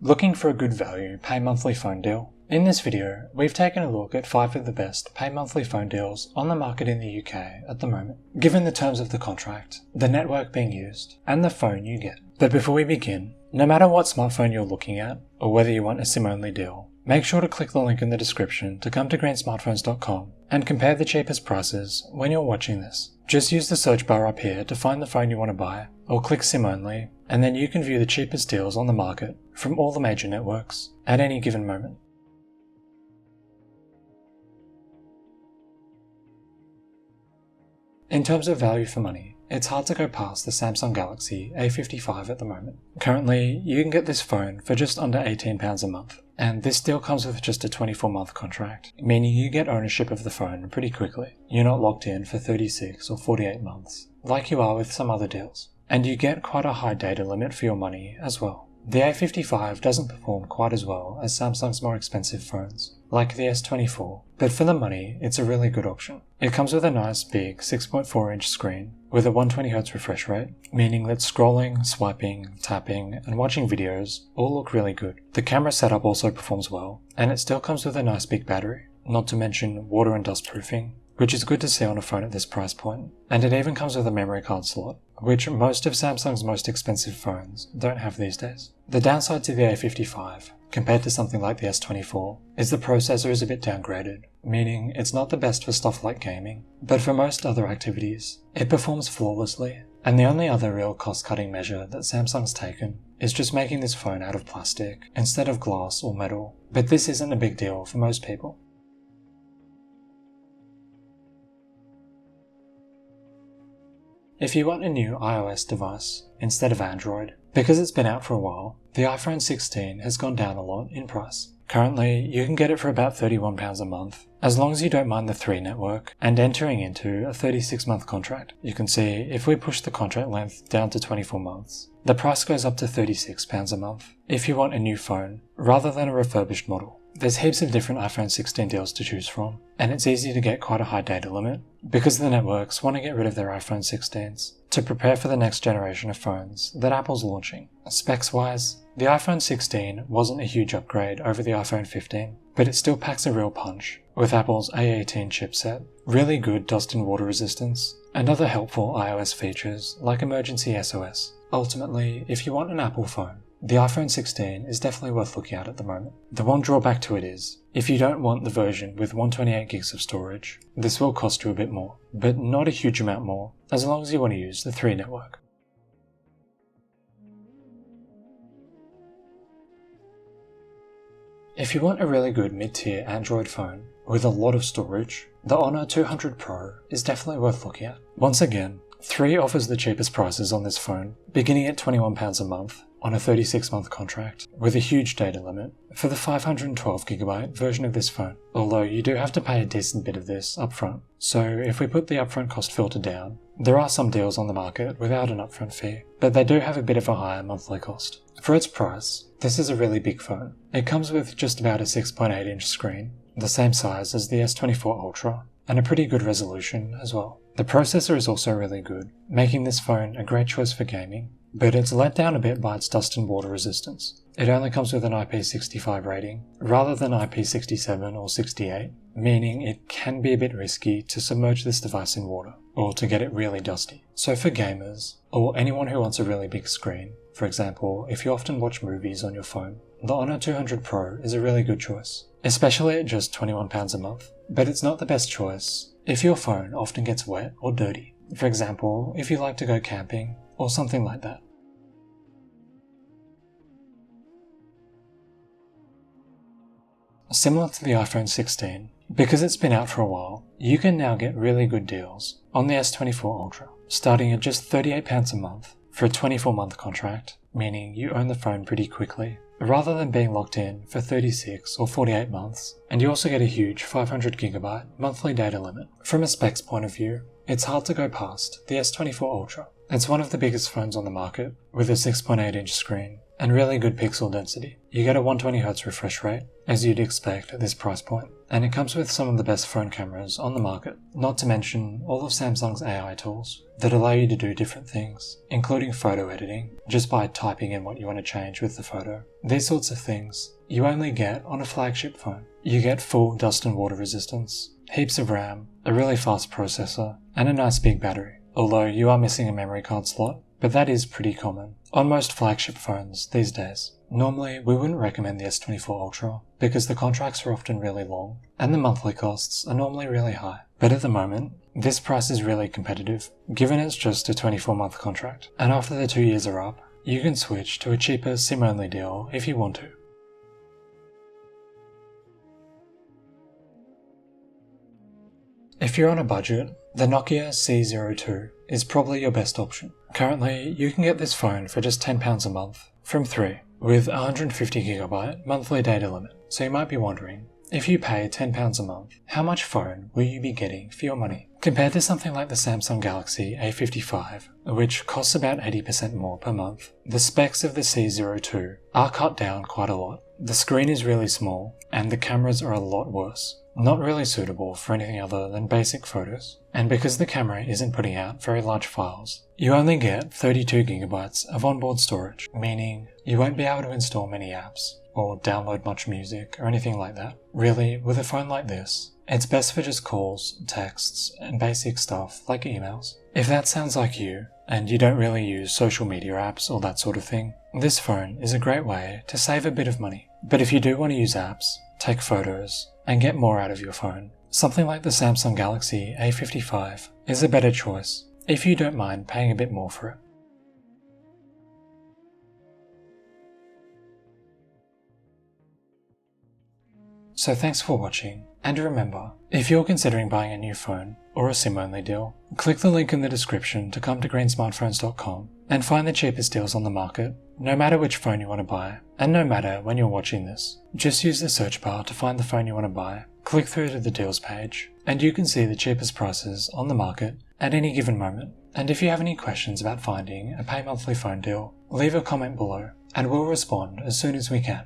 Looking for a good value pay monthly phone deal? In this video, we've taken a look at 5 of the best pay monthly phone deals on the market in the UK at the moment, given the terms of the contract, the network being used, and the phone you get. But before we begin, no matter what smartphone you're looking at, or whether you want a SIM-only deal, make sure to click the link in the description to come to greensmartphones.com and compare the cheapest prices when you're watching this. Just use the search bar up here to find the phone you want to buy, or click SIM-only, and then you can view the cheapest deals on the market from all the major networks at any given moment. In terms of value for money, it's hard to go past the Samsung Galaxy A55 at the moment. Currently, you can get this phone for just under £18 a month, and this deal comes with just a 24-month contract, meaning you get ownership of the phone pretty quickly. You're not locked in for 36 or 48 months, like you are with some other deals, and you get quite a high data limit for your money as well. The A55 doesn't perform quite as well as Samsung's more expensive phones, like the S24, but for the money, it's a really good option. It comes with a nice big 6.4-inch screen with a 120Hz refresh rate, meaning that scrolling, swiping, tapping, and watching videos all look really good. The camera setup also performs well, and it still comes with a nice big battery, not to mention water and dust proofing, which is good to see on a phone at this price point. And it even comes with a memory card slot, which most of Samsung's most expensive phones don't have these days. The downside to the A55, compared to something like the S24, is the processor is a bit downgraded, meaning it's not the best for stuff like gaming, but for most other activities, it performs flawlessly. And the only other real cost-cutting measure that Samsung's taken is just making this phone out of plastic instead of glass or metal, but this isn't a big deal for most people. If you want a new iOS device instead of Android, because it's been out for a while, the iPhone 16 has gone down a lot in price. Currently, you can get it for about £31 a month, as long as you don't mind the 3 network and entering into a 36-month contract. You can see if we push the contract length down to 24 months, the price goes up to £36 a month if you want a new phone rather than a refurbished model. There's heaps of different iPhone 16 deals to choose from, and it's easy to get quite a high data limit because the networks want to get rid of their iPhone 16s to prepare for the next generation of phones that Apple's launching. Specs-wise, the iPhone 16 wasn't a huge upgrade over the iPhone 15, but it still packs a real punch with Apple's A18 chipset, really good dust and water resistance, and other helpful iOS features like emergency SOS. Ultimately, if you want an Apple phone, the iPhone 16 is definitely worth looking at the moment. The one drawback to it is, if you don't want the version with 128 gigs of storage, this will cost you a bit more, but not a huge amount more, as long as you want to use the 3 network. If you want a really good mid-tier Android phone with a lot of storage, the Honor 200 Pro is definitely worth looking at. Once again, 3 offers the cheapest prices on this phone, beginning at £21 a month on a 36-month contract with a huge data limit for the 512GB version of this phone, although you do have to pay a decent bit of this upfront. So if we put the upfront cost filter down, there are some deals on the market without an upfront fee, but they do have a bit of a higher monthly cost. For its price, this is a really big phone. It comes with just about a 6.8-inch screen, the same size as the S24 Ultra, and a pretty good resolution as well. The processor is also really good, making this phone a great choice for gaming, but it's let down a bit by its dust and water resistance. It only comes with an IP65 rating, rather than IP67 or 68, meaning it can be a bit risky to submerge this device in water, or to get it really dusty. So for gamers, or anyone who wants a really big screen, for example, if you often watch movies on your phone, the Honor 200 Pro is a really good choice, especially at just £21 a month. But it's not the best choice if your phone often gets wet or dirty. For example, if you like to go camping, or something like that. Similar to the iPhone 16, because it's been out for a while, you can now get really good deals on the S24 Ultra, starting at just £38 a month for a 24-month contract, meaning you own the phone pretty quickly, rather than being locked in for 36 or 48 months, and you also get a huge 500GB monthly data limit. From a specs point of view, it's hard to go past the S24 Ultra. It's one of the biggest phones on the market, with a 6.8-inch screen, and really good pixel density. You get a 120Hz refresh rate, as you'd expect at this price point, and it comes with some of the best phone cameras on the market, not to mention all of Samsung's AI tools that allow you to do different things, including photo editing, just by typing in what you want to change with the photo. These sorts of things you only get on a flagship phone. You get full dust and water resistance, heaps of RAM, a really fast processor, and a nice big battery, although you are missing a memory card slot, but that is pretty common on most flagship phones these days. Normally, we wouldn't recommend the S24 Ultra because the contracts are often really long and the monthly costs are normally really high. But at the moment, this price is really competitive given it's just a 24-month contract, and after the 2 years are up, you can switch to a cheaper SIM-only deal if you want to. If you're on a budget, the Nokia C02 is probably your best option. Currently, you can get this phone for just £10 a month from 3, with a 150GB monthly data limit. So you might be wondering, if you pay £10 a month, how much phone will you be getting for your money? Compared to something like the Samsung Galaxy A55, which costs about 80% more per month, the specs of the C02 are cut down quite a lot. The screen is really small, and the cameras are a lot worse. Not really suitable for anything other than basic photos. And because the camera isn't putting out very large files, you only get 32GB of onboard storage, meaning you won't be able to install many apps or download much music or anything like that. Really, with a phone like this, it's best for just calls, texts, and basic stuff like emails. If that sounds like you, and you don't really use social media apps or that sort of thing, this phone is a great way to save a bit of money. But if you do want to use apps, take photos, and get more out of your phone, something like the Samsung Galaxy A55 is a better choice if you don't mind paying a bit more for it. So thanks for watching, and remember, if you're considering buying a new phone or a SIM-only deal, click the link in the description to come to greensmartphones.com and find the cheapest deals on the market, no matter which phone you want to buy, and no matter when you're watching this. Just use the search bar to find the phone you want to buy, click through to the deals page, and you can see the cheapest prices on the market at any given moment. And if you have any questions about finding a pay monthly phone deal, leave a comment below, and we'll respond as soon as we can.